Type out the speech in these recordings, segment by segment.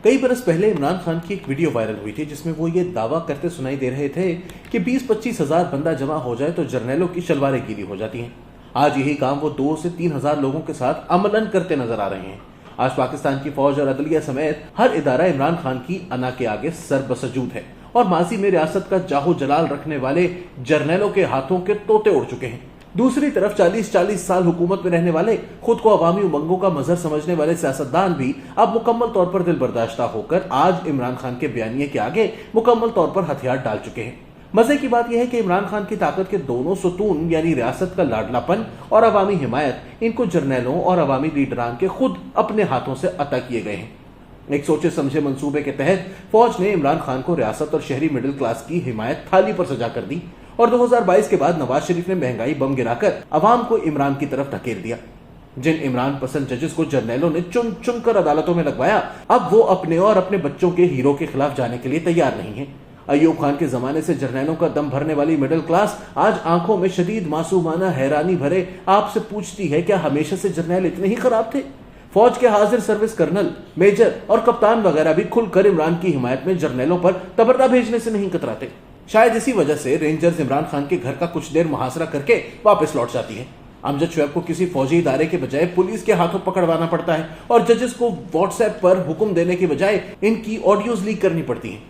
कई बरस पहले इमरान खान की एक वीडियो वायरल हुई थी जिसमें वो ये दावा करते सुनाई दे रहे थे कि 20-25 हजार बंदा जमा हो जाए तो जर्नैलों की शलवारें गीली हो जाती हैं। आज यही काम वो 2 से 3 हजार लोगों के साथ अमलन करते नजर आ रहे हैं। आज पाकिस्तान की फौज और अदलिया समेत हर इदारा इमरान खान की अना के आगे सर बसजूद है और माजी में रियासत का जाहो जलाल रखने वाले जर्नैलों के हाथों के तोते उड़ चुके हैं। दूसरी तरफ 40-40 साल हुकूमत में रहने वाले, खुद को अवामी उमंगों का मजहर समझने वाले सियासतदान भी अब मुकम्मल तौर पर दिल बर्दाश्ता होकर आज इमरान खान के बयानिए के आगे मुकम्मल तौर पर हथियार डाल चुके हैं। मजे की बात यह है कि इमरान खान की ताकत के दोनों सुतून यानी रियासत का लाडलापन और अवामी हिमायत इनको जर्नैलों और अवामी लीडरान के खुद अपने हाथों से अता किए गए हैं। एक सोचे समझे मंसूबे के तहत फौज ने इमरान खान को रियासत और शहरी मिडिल क्लास की हिमायत थाली पर सजा कर दी और 2022 के बाद नवाज शरीफ ने महंगाई बम गिराकर अवाम को इमरान की तरफ धकेल दिया। जिन इमरान पसंद जजेस को जर्नैलों ने चुन चुन कर अदालतों में लगवाया, अब वो अपने और अपने बच्चों के हीरो के खिलाफ जाने के लिए तैयार नहीं है। अयूब खान के जमाने से जर्नैलों का दम भरने वाली मिडिल क्लास आज आंखों में शदीद मासूमाना हैरानी भरे आपसे पूछती है, क्या हमेशा से जर्नैल इतने ही खराब थे? फौज के हाजिर सर्विस कर्नल, मेजर और कप्तान वगैरह भी खुलकर इमरान की हिमायत में जर्नैलों पर तबर्रा भेजने से नहीं कतराते। शायद इसी वजह से रेंजर्स इमरान खान के घर का कुछ देर मुहासरा करके वापस लौट जाती है। अमजद शुएब को किसी फौजी इदारे के बजाय पुलिस के हाथों पकड़वाना पड़ता है और जजेस को व्हाट्सएप पर हुक्म देने के बजाय इनकी ऑडियोज लीक करनी पड़ती हैं।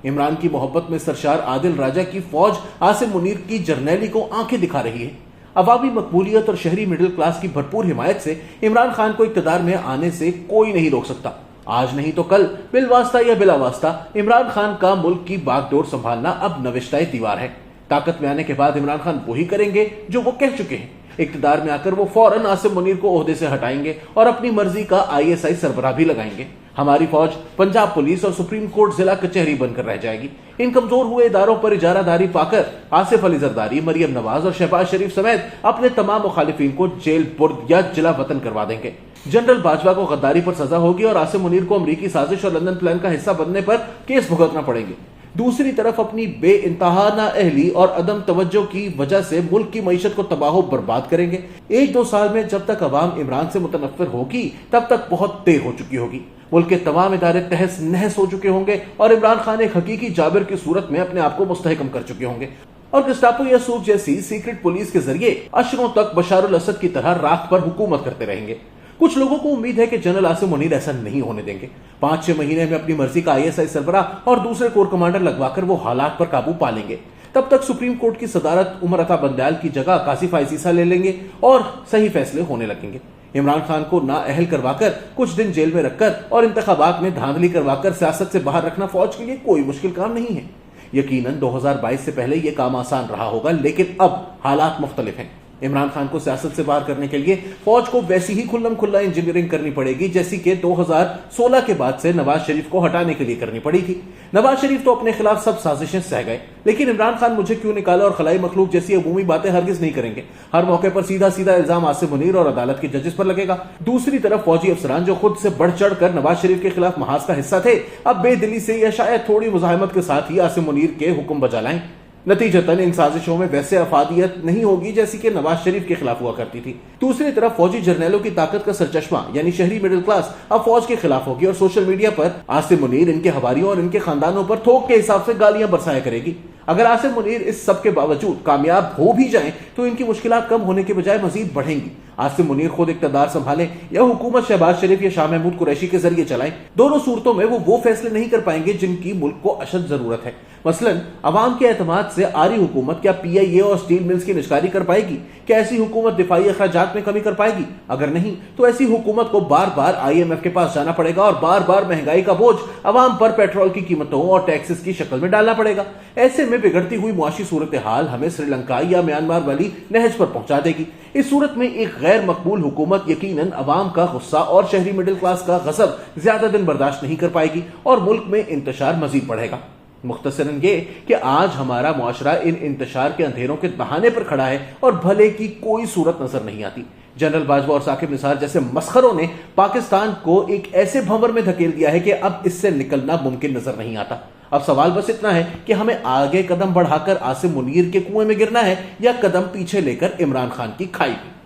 इमरान की मोहब्बत में सरशार आदिल राजा की फौज आसिम मुनीर की जर्नैली को आंखें दिखा रही है। अवामी मकबूलियत और शहरी मिडिल क्लास की भरपूर हिमायत से इमरान खान को इक्तदार में आने से कोई नहीं रोक सकता। आज नहीं तो कल बिलवास्ता या बिलावास्ता इमरान खान का मुल्क की बागडोर संभालना अब नविश्ताए दीवार है। ताकत में आने के बाद इमरान खान वही करेंगे जो वो कह चुके हैं। इक्तदार में आकर वो फौरन आसिम मुनीर को ओहदे से हटाएंगे और अपनी मर्जी का ISI सरबराह भी लगाएंगे। हमारी फौज पंजाब पुलिस और सुप्रीम कोर्ट जिला कचहरी बनकर रह जाएगी। इन कमजोर हुए इदारों पर इजारादारी पाकर आसिफ अली जरदारी, मरियम नवाज और शहबाज शरीफ समेत अपने तमाम मुखालिफिन को जेल बुर्द या जिला वतन करवा देंगे। जनरल बाजवा को गद्दारी पर सजा होगी और आसिम मुनीर को अमरीकी साजिश और लंदन प्लान का हिस्सा बनने पर केस भुगतना पड़ेंगे। दूसरी तरफ अपनी बेइंतहा नाअहली और अदम तवज्जो की वजह से मुल्क की मईशत को तबाह बर्बाद करेंगे। 1-2 साल में जब तक अवाम इमरान से मुतनफ्फिर होगी तब तक बहुत देर हो चुकी होगी। मुल्क के तमाम इदारे तहस नहस हो चुके होंगे और इमरान खान एक हकीकी जाबिर की सूरत में अपने आप को मुस्तहकम कर चुके होंगे और गस्तापो या सूफ जैसी सीक्रेट पुलिस के जरिए अशरों तक बशार अल असद की तरह राख पर हुकूमत करते रहेंगे। कुछ लोगों को उम्मीद है कि जनरल आसिम मुनीर ऐसा नहीं होने देंगे। 5-6 महीने में अपनी मर्जी का ISI सरबराह और दूसरे कोर कमांडर लगवाकर वो हालात पर काबू पा लेंगे। तब तक सुप्रीम कोर्ट की सदारत उमर अता बंदयाल की जगह कासिफ आईसीसा ले लेंगे और सही फैसले होने लगेंगे। इमरान खान को नाअहल करवाकर कुछ दिन जेल में रखकर और इंतखाबात में धांधली करवाकर सियासत से बाहर रखना फौज के लिए कोई मुश्किल काम नहीं है। यकीनन 2022 से पहले यह काम आसान रहा होगा, लेकिन अब हालात मुख्तलिफ हैं। इमरान खान को सियासत से बाहर करने के लिए फौज को वैसी ही खुल्लम खुल्ला इंजीनियरिंग करनी पड़ेगी जैसी कि 2016 के बाद से नवाज शरीफ को हटाने के लिए करनी पड़ी थी। नवाज शरीफ तो अपने खिलाफ सब साजिशें सह गए, लेकिन इमरान खान मुझे क्यों निकाला और खलाई मखलूक जैसी अमूमी बातें हरगिज नहीं करेंगे। हर मौके पर सीधा सीधा इल्जाम आसिम मुनीर और अदालत के जजेस पर लगेगा। दूसरी तरफ फौजी अफसरान जो खुद से बढ़ चढ़ कर नवाज शरीफ के खिलाफ महाज का हिस्सा थे, अब बेदिली से या शायद थोड़ी मुजाहिमत के साथ ही आसिम मुनीर के हुक्म बजा लाएं। नतीजतन इन साजिशों में वैसे अफादियत नहीं होगी जैसी कि नवाज शरीफ के खिलाफ हुआ करती थी। दूसरी तरफ फौजी जर्नैलों की ताकत का सरचश्मा यानी शहरी मिडिल क्लास अब फौज के खिलाफ होगी और सोशल मीडिया पर आसिम मुनीर, इनके हवारियों और इनके खानदानों पर थोक के हिसाब से गालियां बरसाया करेगी। अगर आसिम मुनीर इस सब के बावजूद कामयाब हो भी जाएं तो इनकी मुश्किलात कम होने के बजाय मजीद बढ़ेंगी। आसिम मुनीर खुद इक्तदार संभाले या हुकूमत शहबाज शरीफ या शाह महमूद कुरैशी के जरिए चलाएं, दोनों सूरतों में वो फैसले नहीं कर पाएंगे जिनकी मुल्क को अशद जरूरत है। मसलन अवाम के एतमाद से आरी हुकूमत क्या PIA और स्टील मिल्स की निष्कारी कर पाएगी? क्या ऐसी हुकूमत दिफाई अखराजात में कमी कर पाएगी? अगर नहीं तो ऐसी हुकूमत को बार बार IMF के पास जाना पड़ेगा और बार बार महंगाई का बोझ अवाम पर पेट्रोल की कीमतों और टैक्सेस की शक्ल में डालना पड़ेगा। ऐसे में बिगड़ती हुई मुआशी सूरत हाल हमें श्रीलंका या म्यांमार वाली नहज पर पहुंचा देगी। इस सूरत में एक गैर मकबूल हुकूमत यकीनन अवाम का गुस्सा और शहरी मिडिल क्लास का गजब ज्यादा दिन बर्दाश्त नहीं कर पाएगी और मुल्क में इंतशार मजीद बढ़ेगा। मुख्तसरन ये कि आज हमारा मुआशरा इन इंतशार के अंधेरों के बहाने पर खड़ा है और भले की कोई सूरत नजर नहीं आती। जनरल बाजवा और साकिब निसार जैसे मस्खरों ने पाकिस्तान को एक ऐसे भंवर में धकेल दिया है कि अब इससे निकलना मुमकिन नजर नहीं आता। अब सवाल बस इतना है कि हमें आगे कदम बढ़ाकर आसिम मुनीर के कुएं में गिरना है या कदम पीछे लेकर इमरान खान की खाई में।